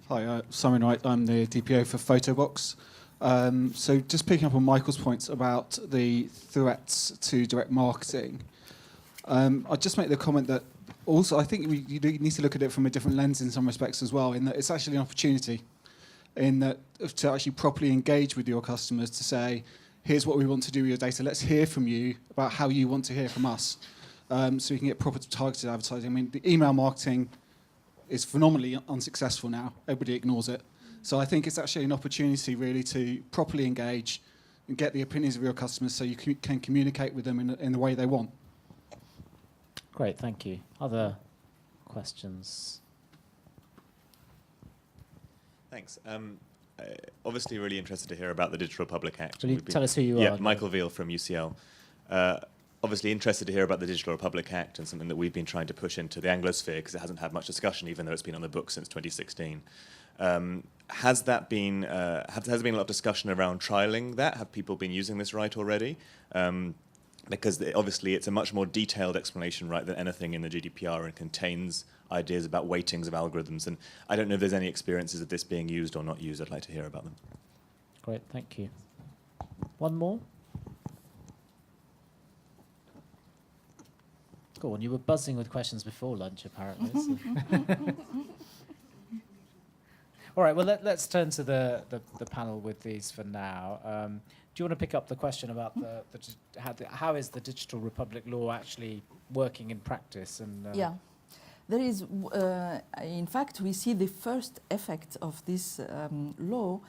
Hi, Simon Wright. I'm the DPO for Photobox. So just picking up on Michael's points about the threats to direct marketing, I'll just make the comment that also I think you need to look at it from a different lens in some respects as well, in that it's actually an opportunity in that to actually properly engage with your customers to say, here's what we want to do with your data. Let's hear from you about how you want to hear from us, so we can get proper targeted advertising. I mean, the email marketing is phenomenally unsuccessful now. Everybody ignores it. So I think it's actually an opportunity really to properly engage and get the opinions of your customers so you can communicate with them in the way they want. Great, thank you. Other questions? Thanks. Obviously really interested to hear about the Digital Republic Act. Will you tell us who you are? Yeah, Michael Veal from UCL. Obviously interested to hear about the Digital Republic Act and something that we've been trying to push into the Anglosphere because it hasn't had much discussion, even though it's been on the books since 2016. Has there been a lot of discussion around trialing that? Have people been using this right already? Because obviously it's a much more detailed explanation right than anything in the GDPR and contains ideas about weightings of algorithms. And I don't know if there's any experiences of this being used or not used. I'd like to hear about them. Great, thank you. One more? Go on, you were buzzing with questions before lunch, apparently. So. All right, well, let's turn to the panel with these for now. Do you want to pick up the question about how is the Digital Republic law actually working in practice? And yeah, there is, in fact, we see the first effect of this law.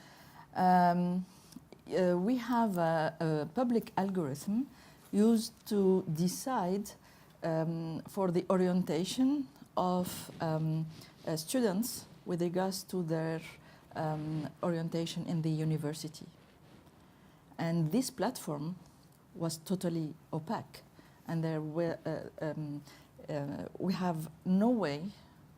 We have a public algorithm used to decide for the orientation of students with regards to their orientation in the university. And this platform was totally opaque, and there were, we have no way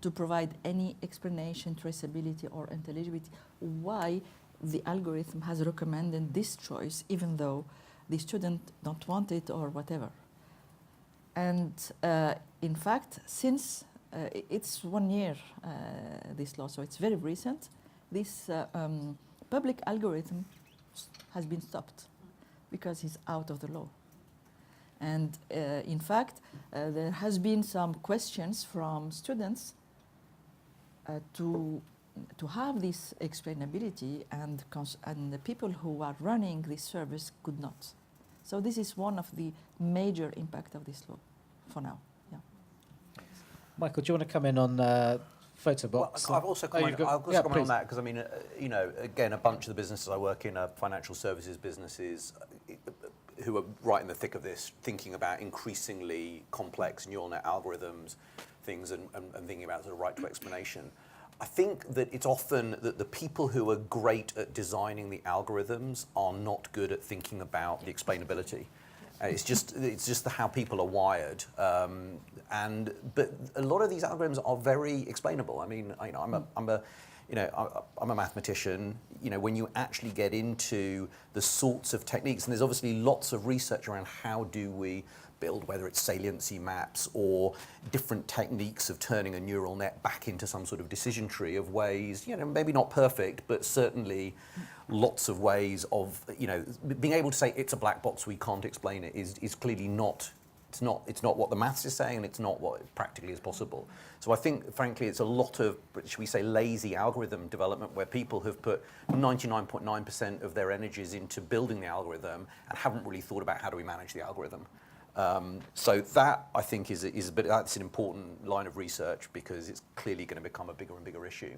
to provide any explanation, traceability, or intelligibility why the algorithm has recommended this choice, even though the student don't want it or whatever. And in fact, since it's 1 year, this law, so it's very recent, this public algorithm has been stopped because it's out of the law. And in fact, there has been some questions from students to have this explainability, and the people who are running this service could not. So this is one of the major impact of this law for now. Yeah. Michael, do you want to come in on Photobox? Well, I've also comment on that because I mean, you know, again, a bunch of the businesses I work in are financial services businesses who are right in the thick of this, thinking about increasingly complex neural net algorithms, things, and thinking about sort of right to explanation. I think that it's often that the people who are great at designing the algorithms are not good at thinking about the explainability. It's just how people are wired, but a lot of these algorithms are very explainable. I mean, you know, I'm a mathematician. You know, when you actually get into the sorts of techniques, and there's obviously lots of research around how do we build, whether it's saliency maps or different techniques of turning a neural net back into some sort of decision tree of ways, you know, maybe not perfect, but certainly lots of ways of, you know, being able to say it's a black box, we can't explain it, is clearly not, it's not what the maths is saying, and it's not what practically is possible. So I think, frankly, it's a lot of, should we say, lazy algorithm development where people have put 99.9% of their energies into building the algorithm and haven't really thought about how do we manage the algorithm. So that, I think, that's an important line of research because it's clearly going to become a bigger and bigger issue.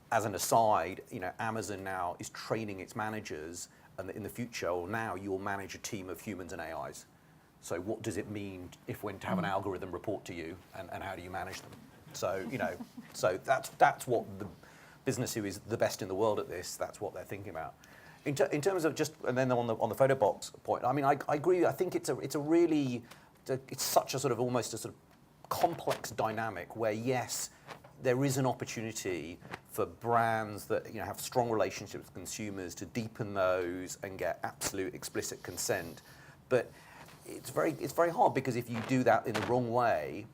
As an aside, you know, Amazon now is training its managers, and in the future, or now, you'll manage a team of humans and AIs. So what does it mean when to have an algorithm report to you, and how do you manage them? So, you know, so that's what the business who is the best in the world at this, that's what they're thinking about. In terms of just, and then on the Photobox point, I mean, I agree. I think it's such a sort of almost a sort of complex dynamic where, yes, there is an opportunity for brands that, you know, have strong relationships with consumers to deepen those and get absolute explicit consent, but it's very hard because if you do that in the wrong way,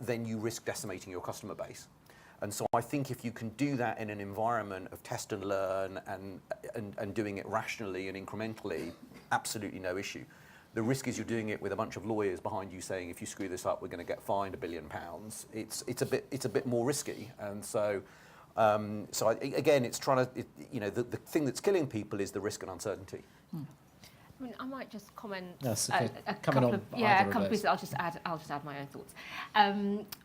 then you risk decimating your customer base. And so I think if you can do that in an environment of test and learn and doing it rationally and incrementally, absolutely no issue. The risk is you're doing it with a bunch of lawyers behind you saying, if you screw this up, we're going to get fined £1 billion. It's a bit more risky. And so, again, it's trying to, the thing that's killing people is the risk and uncertainty. I mean, I might just comment Yes, a couple of pieces. I'll just add my own thoughts,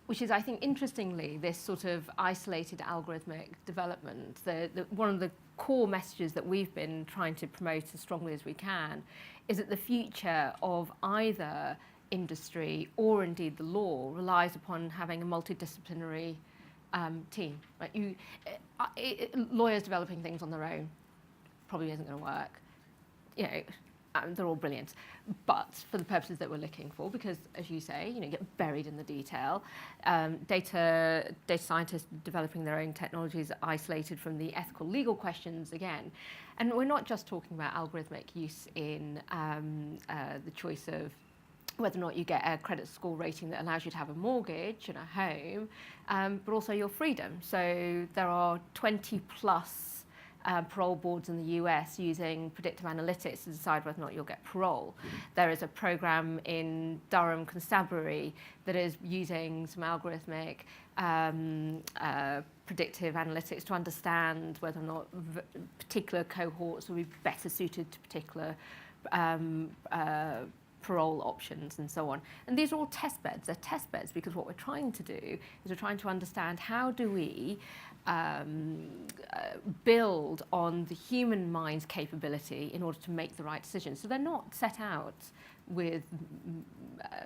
which is, I think, interestingly, this sort of isolated algorithmic development. One of the core messages that we've been trying to promote as strongly as we can is that the future of either industry or indeed the law relies upon having a multidisciplinary team. Right? Lawyers developing things on their own probably isn't going to work. They're all brilliant, but for the purposes that we're looking for, because as you say, you get buried in the detail. Data scientists developing their own technologies isolated from the ethical, legal questions again. And we're not just talking about algorithmic use in the choice of whether or not you get a credit score rating that allows you to have a mortgage and a home, but also your freedom. So there are 20 plus parole boards in the US using predictive analytics to decide whether or not you'll get parole. There is a program in Durham Constabulary that is using some algorithmic predictive analytics to understand whether or not particular cohorts will be better suited to particular parole options and so on. And these are all test beds. They're test beds because what we're trying to do is we're trying to understand how do we build on the human mind's capability in order to make the right decisions. So they're not set out with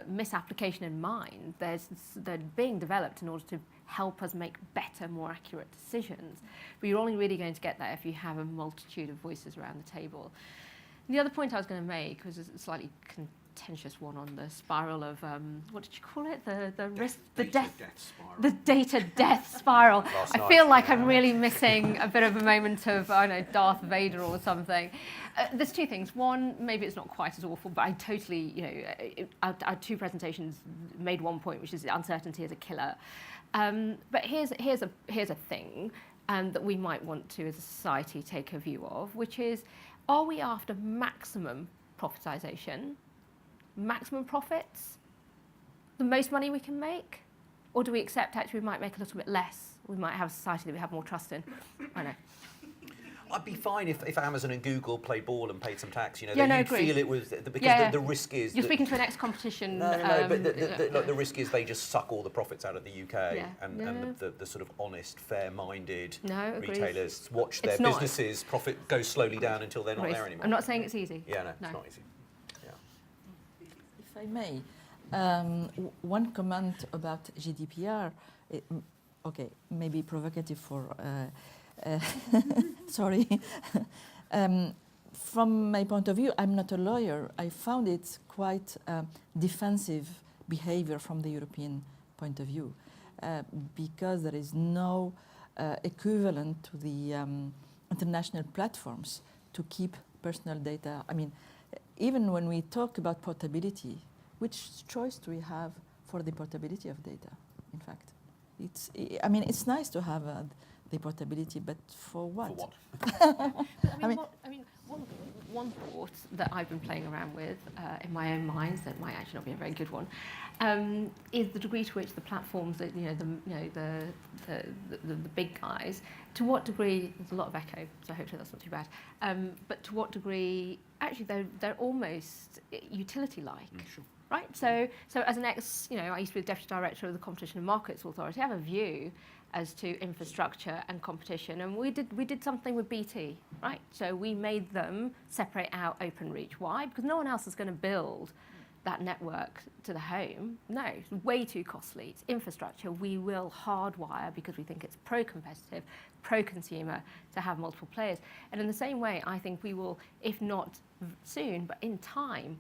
misapplication in mind. They're being developed in order to help us make better, more accurate decisions. But you're only really going to get that if you have a multitude of voices around the table. The other point I was going to make was a slightly contentious one on the spiral of what did you call it? The data death spiral. I feel like I'm really missing a bit of a moment of Darth Vader or something. There's two things. One, maybe it's not quite as awful, but I totally, our two presentations made one point, which is uncertainty is a killer. But here's a thing that we might want to, as a society, take a view of, which is, are we after maximum profitization, maximum profits, the most money we can make? Or do we accept actually we might make a little bit less? We might have a society that we have more trust in. I know. I'd be fine if Amazon and Google played ball and paid some tax. You'd agree. feel it was because the risk is you're speaking to an ex-competition. No, but the risk is they just suck all the profits out of the UK, and the sort of honest, fair-minded retailers watch their businesses profit go slowly down until they're not there anymore. I'm not saying it's easy. Yeah, no, it's not easy. Yeah. If I may, one comment about GDPR. Okay, maybe provocative for. Sorry. From my point of view, I'm not a lawyer. I found it quite defensive behavior from the European point of view because there is no equivalent to the international platforms to keep personal data. I mean, even when we talk about portability, which choice do we have for the portability of data, in fact? It's nice to have the portability, but for what? One thought that I've been playing around with in my own mind, that might actually not be a very good one, is the degree to which the platforms, that the big guys, to what degree, there's a lot of echo, so hopefully that's not too bad, but to what degree actually they're almost utility-like. Sure. Right, so as an I used to be the Deputy Director of the Competition and Markets Authority. I have a view as to infrastructure and competition, and we did something with BT, right? So we made them separate out OpenReach. Why? Because no one else is going to build that network to the home. No, it's way too costly. It's infrastructure we will hardwire because we think it's pro-competitive, pro-consumer to have multiple players. And in the same way, I think we will, if not soon, but in time,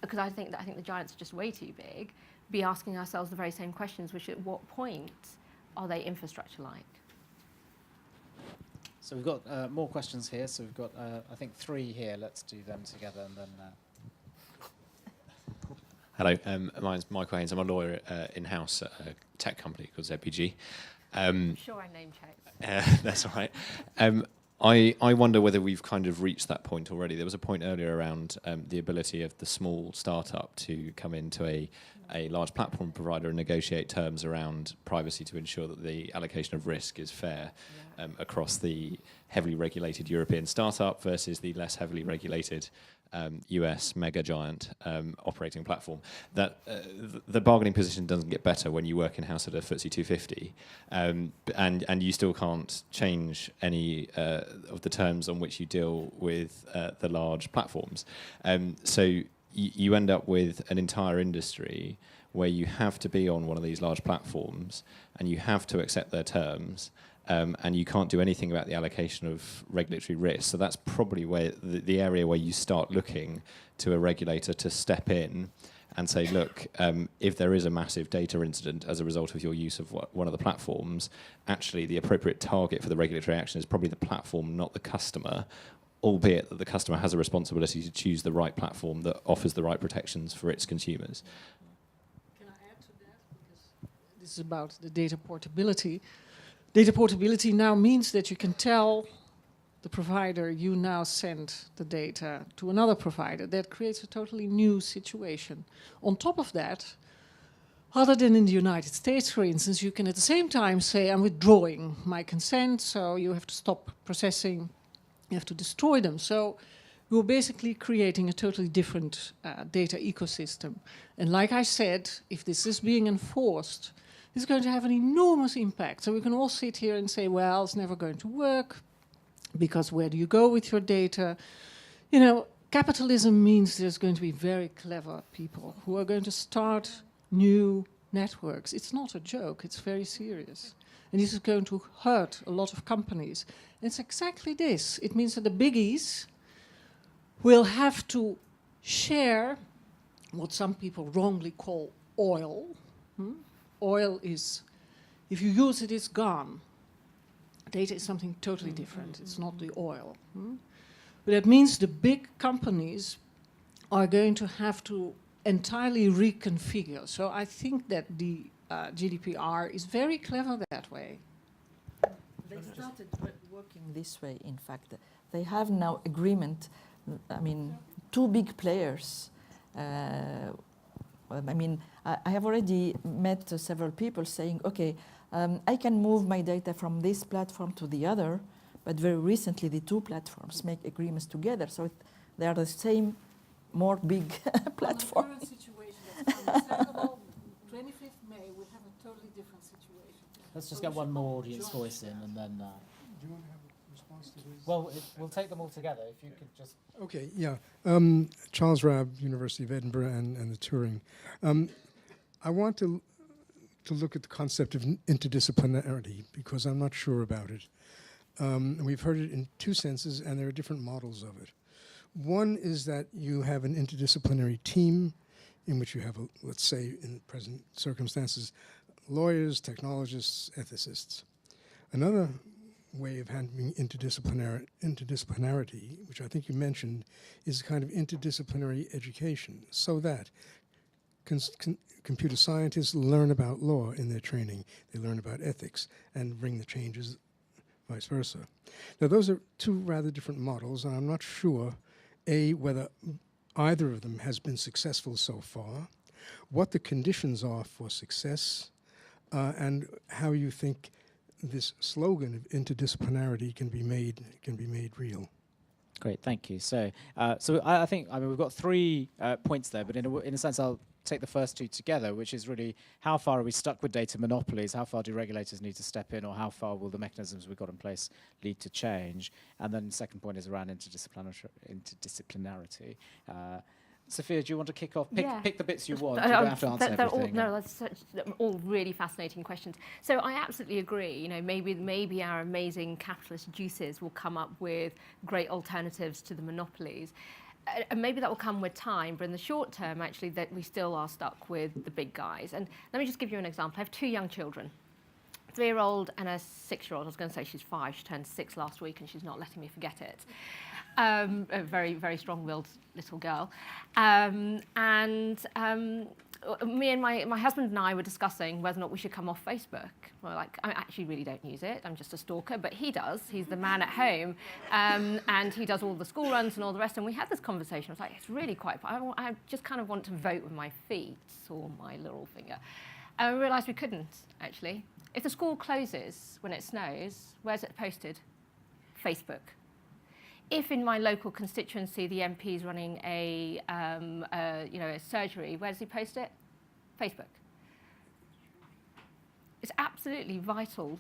because I think the giants are just way too big, be asking ourselves the very same questions, which at what point are they infrastructure-like? So we've got more questions here. So we've got, I think, 3 here. Let's do them together and then... Hello, my name's Michael Haynes. I'm a lawyer in-house at a tech company called ZPG. I'm sure I name checked. That's all right. I wonder whether we've kind of reached that point already. There was a point earlier around the ability of the small startup to come into a large platform provider and negotiate terms around privacy to ensure that the allocation of risk is fair across the heavily regulated European startup versus the less heavily regulated US mega giant operating platform. That the bargaining position doesn't get better when you work in-house at a FTSE 250, and you still can't change any of the terms on which you deal with the large platforms. So you end up with an entire industry where you have to be on one of these large platforms and you have to accept their terms. And you can't do anything about the allocation of regulatory risk. So that's probably where the area where you start looking to a regulator to step in and say, look, if there is a massive data incident as a result of your use of one of the platforms, actually the appropriate target for the regulatory action is probably the platform, not the customer, albeit that the customer has a responsibility to choose the right platform that offers the right protections for its consumers. Can I add to that? Because this is about the data portability. Data portability now means that you can tell the provider you now send the data to another provider. That creates a totally new situation. On top of that, other than in the United States, for instance, you can at the same time say, I'm withdrawing my consent, so you have to stop processing, you have to destroy them. So you're basically creating a totally different data ecosystem. And like I said, if this is being enforced, it's going to have an enormous impact. So we can all sit here and say, well, it's never going to work, because where do you go with your data? You know, capitalism means there's going to be very clever people who are going to start new networks. It's not a joke, it's very serious. And this is going to hurt a lot of companies. And it's exactly this. It means that the biggies will have to share what some people wrongly call oil. Oil is, if you use it, it's gone. Data is something totally different. It's not the oil. But that means the big companies are going to have to entirely reconfigure. So I think that the GDPR is very clever that way. They started working this way, in fact. They have now agreement. I mean, two big players. I mean, I have already met several people saying, okay, I can move my data from this platform to the other, but very recently the two platforms make agreements together, so they are the same, more big platform. In the current situation, that's understandable. 25th May, we have a totally different situation. Let's just get one more audience voice in, and then. Do you want to have a response to this? Well, we'll take them all together. If you could just. Okay, yeah. Charles Rabb, University of Edinburgh, and the Turing. I want to look at the concept of interdisciplinarity because I'm not sure about it. We've heard it in two senses, and there are different models of it. One is that you have an interdisciplinary team in which you have, let's say, in present circumstances, lawyers, technologists, ethicists. Another way of handling interdisciplinarity, which I think you mentioned, is a kind of interdisciplinary education, so that computer scientists learn about law in their training, they learn about ethics, and bring the changes, vice versa. Now, those are two rather different models, and I'm not sure, A, whether either of them has been successful so far, what the conditions are for success, and how you think this slogan of interdisciplinarity can be made real. Great, thank you. So I think we've got 3 points there, but in a sense, I'll take the first 2 together, which is really how far are we stuck with data monopolies? How far do regulators need to step in, or how far will the mechanisms we've got in place lead to change? And then the second point is around interdisciplinarity. Sophia, do you want to kick off? Pick the bits you want. You don't have to answer everything. That's all really fascinating questions. So I absolutely agree. You know, maybe our amazing capitalist juices will come up with great alternatives to the monopolies. And maybe that will come with time, but in the short term, actually, that we still are stuck with the big guys. And let me just give you an example. I have 2 young children, a 3-year-old and a 6-year-old. I was going to say she's 5. She turned 6 last week, and she's not letting me forget it. A very, very strong-willed little girl. me and my husband and I were discussing whether or not we should come off Facebook. We're like, I actually really don't use it. I'm just a stalker, but he does. He's the man at home, and he does all the school runs and all the rest. And we had this conversation. I was like, it's really quite. I just kind of want to vote with my feet or my little finger. And we realised we couldn't actually. If the school closes when it snows, where's it posted? Facebook. If in my local constituency the MP is running a surgery, where does he post it? Facebook. It's absolutely vital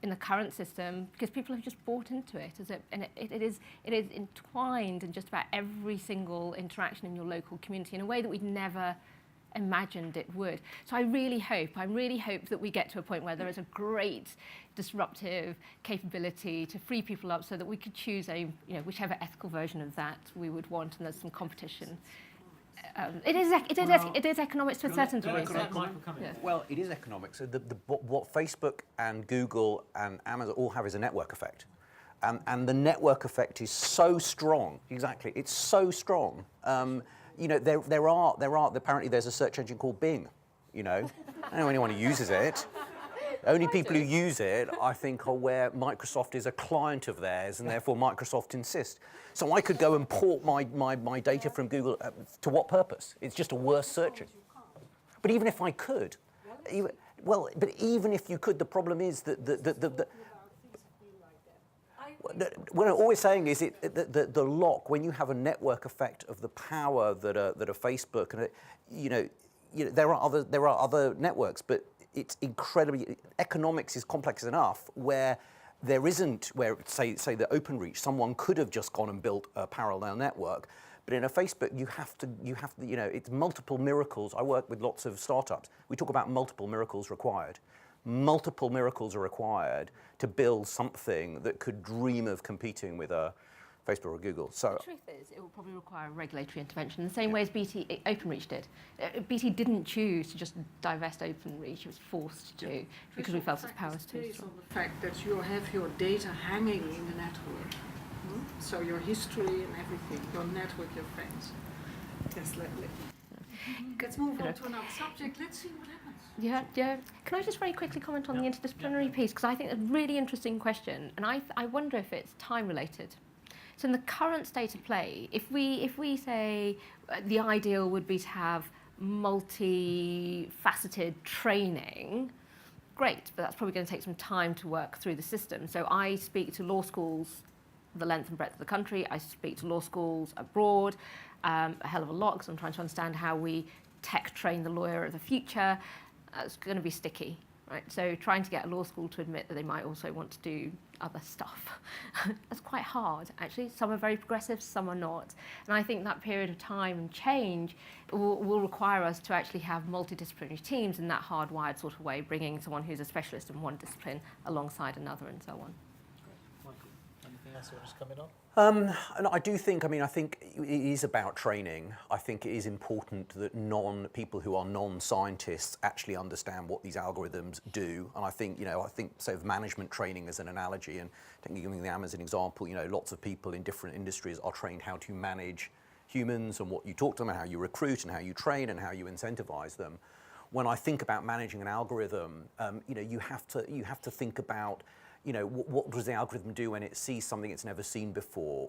in the current system because people have just bought into it, and it is entwined in just about every single interaction in your local community in a way that we'd never imagined it would. So I really hope that we get to a point where there is a great disruptive capability to free people up so that we could choose whichever ethical version of that we would want, and there's some competition. It is economics to a certain degree. Well, it is economics. So what Facebook and Google and Amazon all have is a network effect. And the network effect is so strong. Exactly, it's so strong. Apparently there's a search engine called Bing. I don't know anyone who uses it. Only people who use it, I think, are where Microsoft is a client of theirs, and therefore Microsoft insists. So I could go and port my data from Google to what purpose? It's just a worse searching. But even if I could, even if you could, the problem is that what I'm always saying is the lock, when you have a network effect of the power that a Facebook and there are other networks, but it's incredibly, economics is complex enough where there isn't, where say the OpenReach, someone could have just gone and built a parallel network, but in a Facebook you have to it's multiple miracles. I work with lots of startups. We talk about multiple miracles required. Multiple miracles are required to build something that could dream of competing with a Facebook or Google. So the truth is, it will probably require regulatory intervention in the same way as OpenReach did. BT didn't choose to just divest OpenReach; it was forced to because we felt its powers too strong. On the fact that you have your data hanging in the network, so your history and everything, your network, your friends. Yes, let's move on to another subject. Let's see what happens. Yeah. Can I just very quickly comment on the interdisciplinary piece? Because I think it's a really interesting question, and I wonder if it's time-related. So in the current state of play, if we say the ideal would be to have multifaceted training, great, but that's probably going to take some time to work through the system. So I speak to law schools the length and breadth of the country. I speak to law schools abroad a hell of a lot because I'm trying to understand how we tech train the lawyer of the future. It's going to be sticky, right? So trying to get a law school to admit that they might also want to do other stuff, that's quite hard, actually. Some are very progressive, some are not. And I think that period of time and change will require us to actually have multidisciplinary teams in that hardwired sort of way, bringing someone who's a specialist in one discipline alongside another and so on. Anything else you want to come in on? And I do think, I think it is about training. I think it is important that people who are non-scientists actually understand what these algorithms do. And I think, say of management training as an analogy, and giving the Amazon example, lots of people in different industries are trained how to manage humans and what you talk to them and how you recruit and how you train and how you incentivize them. When I think about managing an algorithm, you have to think about what does the algorithm do when it sees something it's never seen before?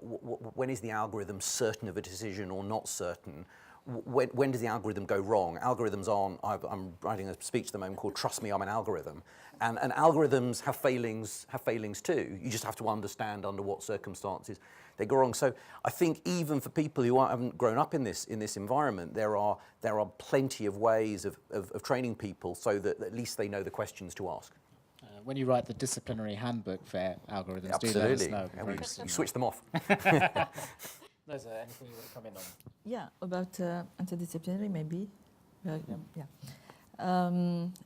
When is the algorithm certain of a decision or not certain? When does the algorithm go wrong? Algorithms aren't, I'm writing a speech at the moment called Trust Me, I'm an Algorithm. And algorithms have failings too. You just have to understand under what circumstances they go wrong. So I think even for people who haven't grown up in this environment, there are plenty of ways of training people so that at least they know the questions to ask. When you write the disciplinary handbook for algorithms, absolutely. Do let us know. You switch them off. There's anything you want to come in on? Yeah, about interdisciplinary maybe.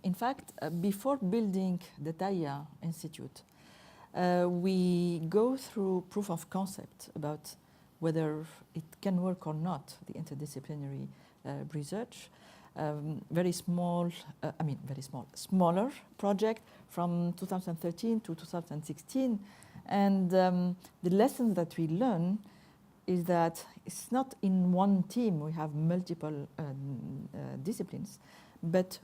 In fact, before building the TAIA Institute, we go through proof of concept about whether it can work or not, the interdisciplinary research. Smaller project from 2013 to 2016. And the lessons that we learn is that it's not in one team we have multiple disciplines, but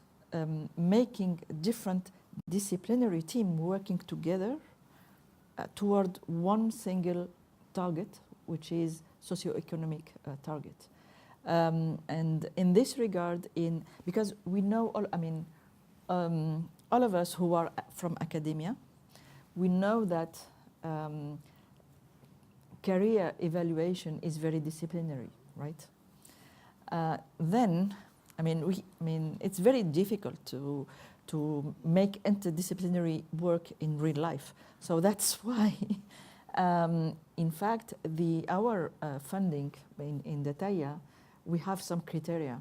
making different disciplinary team working together toward one single target, which is socioeconomic target. And in this regard, because we know, all of us who are from academia, we know that career evaluation is very disciplinary, right? Then, it's very difficult to make interdisciplinary work in real life. So that's why, in fact, our funding in the TAIA, we have some criteria.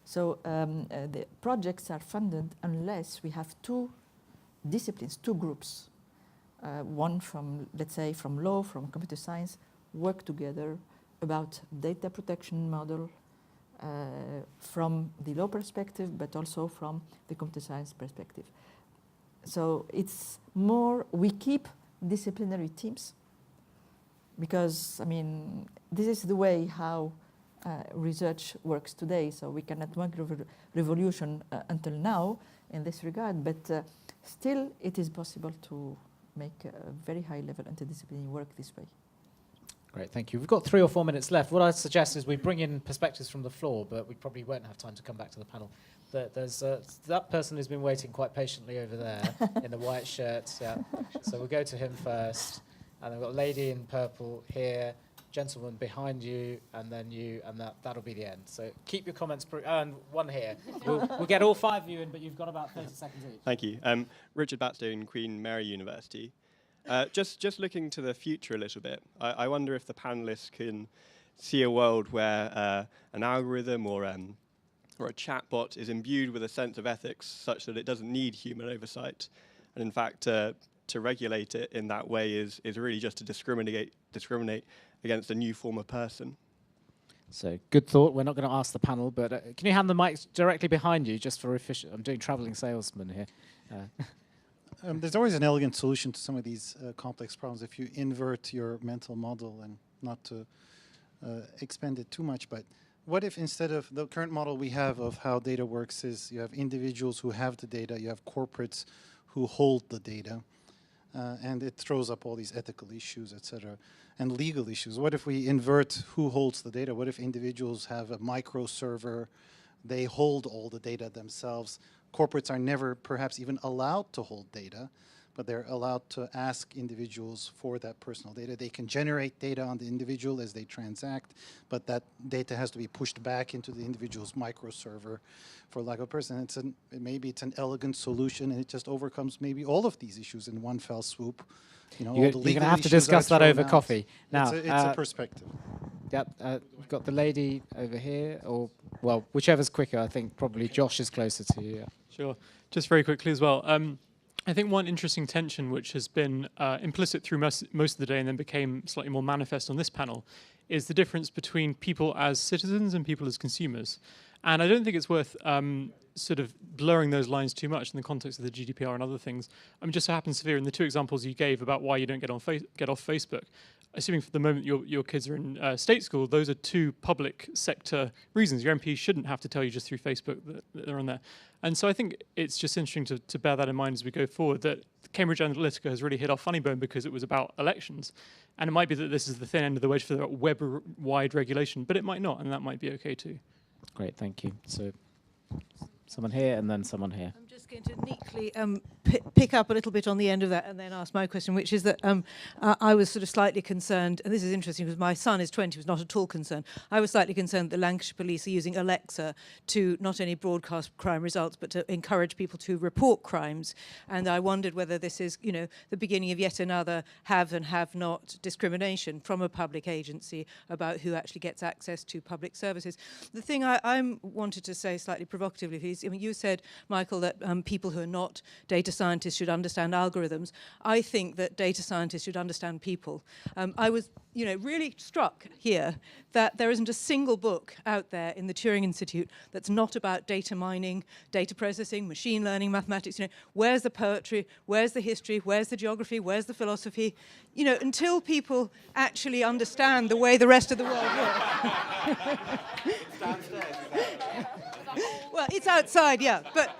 So the projects are funded unless we have two disciplines, two groups. One from, let's say, from law, from computer science, work together about data protection model from the law perspective, but also from the computer science perspective. So it's more, we keep disciplinary teams because, this is the way how research works today. So we cannot make revolution until now in this regard, but still it is possible to make a very high level interdisciplinary work this way. Great, thank you. We've got 3 or 4 minutes left. What I suggest is we bring in perspectives from the floor, but we probably won't have time to come back to the panel. There's that person who's been waiting quite patiently over there in the white shirt. Yeah. So we'll go to him first. And then we've got a lady in purple here, gentleman behind you, and then you, and that'll be the end. So keep your comments, and one here. We'll get all 5 of you in, but you've got about 30 seconds each. Thank you. Richard Batstone, Queen Mary University. Just looking to the future a little bit, I wonder if the panelists can see a world where an algorithm or a chatbot is imbued with a sense of ethics such that it doesn't need human oversight. And in fact, to regulate it in that way is really just to discriminate against a new form of person. So good thought. We're not going to ask the panel, but can you hand the mics directly behind you just for efficient? I'm doing traveling salesman here. There's always an elegant solution to some of these complex problems if you invert your mental model, and not to expand it too much. But what if instead of the current model we have of how data works is you have individuals who have the data, you have corporates who hold the data, and it throws up all these ethical issues, etc., and legal issues. What if we invert who holds the data? What if individuals have a micro server, they hold all the data themselves? Corporates are never perhaps even allowed to hold data, but they're allowed to ask individuals for that personal data. They can generate data on the individual as they transact, but that data has to be pushed back into the individual's microserver for lack of a person. Maybe it's an elegant solution, and it just overcomes maybe all of these issues in one fell swoop. You're going to have to discuss that over coffee. Now, it's a perspective. Yep, we've got the lady over here, or, well, whichever's quicker. I think probably Josh is closer to you. Yeah. Sure. Just very quickly as well. I think one interesting tension which has been implicit through most of the day and then became slightly more manifest on this panel is the difference between people as citizens and people as consumers. And I don't think it's worth sort of blurring those lines too much in the context of the GDPR and other things. Just so happens, Sophia, in the 2 examples you gave about why you don't get off Facebook, assuming for the moment your kids are in state school, those are 2 public sector reasons. Your MP shouldn't have to tell you just through Facebook that they're on there. And so I think it's just interesting to bear that in mind as we go forward, that Cambridge Analytica has really hit our funny bone because it was about elections. And it might be that this is the thin end of the wedge for the web-wide regulation, but it might not, and that might be okay too. Great, thank you. So someone here and then someone here. I'm just going to neatly pick up a little bit on the end of that and then ask my question, which is that I was sort of slightly concerned, and this is interesting because my son is 20, was not at all concerned. I was slightly concerned that the Lancashire Police are using Alexa to not only broadcast crime results, but to encourage people to report crimes. And I wondered whether this is, the beginning of yet another have and have not discrimination from a public agency about who actually gets access to public services. The thing I wanted to say slightly provocatively is, you said, Michael, that people who are not data scientists should understand algorithms. I think that data scientists should understand people. I was, really struck here that there isn't a single book out there in the Turing Institute that's not about data mining, data processing, machine learning, mathematics. Where's the poetry? Where's the history? Where's the geography? Where's the philosophy? Until people actually understand the way the rest of the world works. Well, it's outside, yeah. But,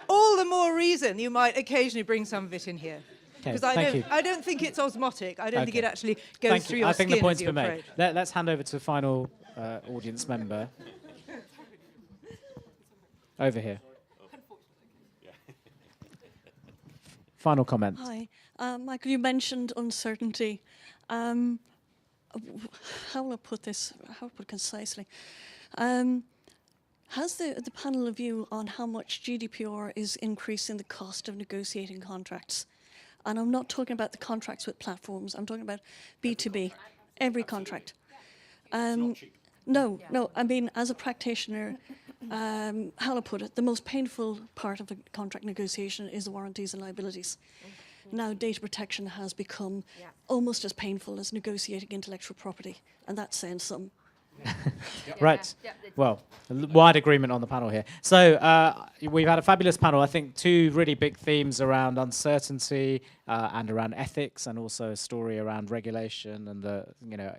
all the more reason you might occasionally bring some of it in here. Because I don't think it's osmotic. I don't think it actually goes through your skin. I think the point's been made. Let's hand over to the final audience member. Over here. Final comment. Hi. Michael, you mentioned uncertainty. How will I put this? How will I put it concisely? Has the panel a view on how much GDPR is increasing the cost of negotiating contracts? And I'm not talking about the contracts with platforms. I'm talking about B2B, every contract. No. I mean, as a practitioner, how to put it, the most painful part of a contract negotiation is the warranties and liabilities. Now, data protection has become almost as painful as negotiating intellectual property, and that's saying something. Right. Well, wide agreement on the panel here. So we've had a fabulous panel. I think 2 really big themes around uncertainty and around ethics, and also a story around regulation and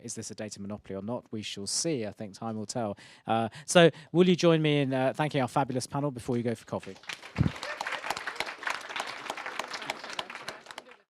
is this a data monopoly or not? We shall see. I think time will tell. So will you join me in thanking our fabulous panel before you go for coffee?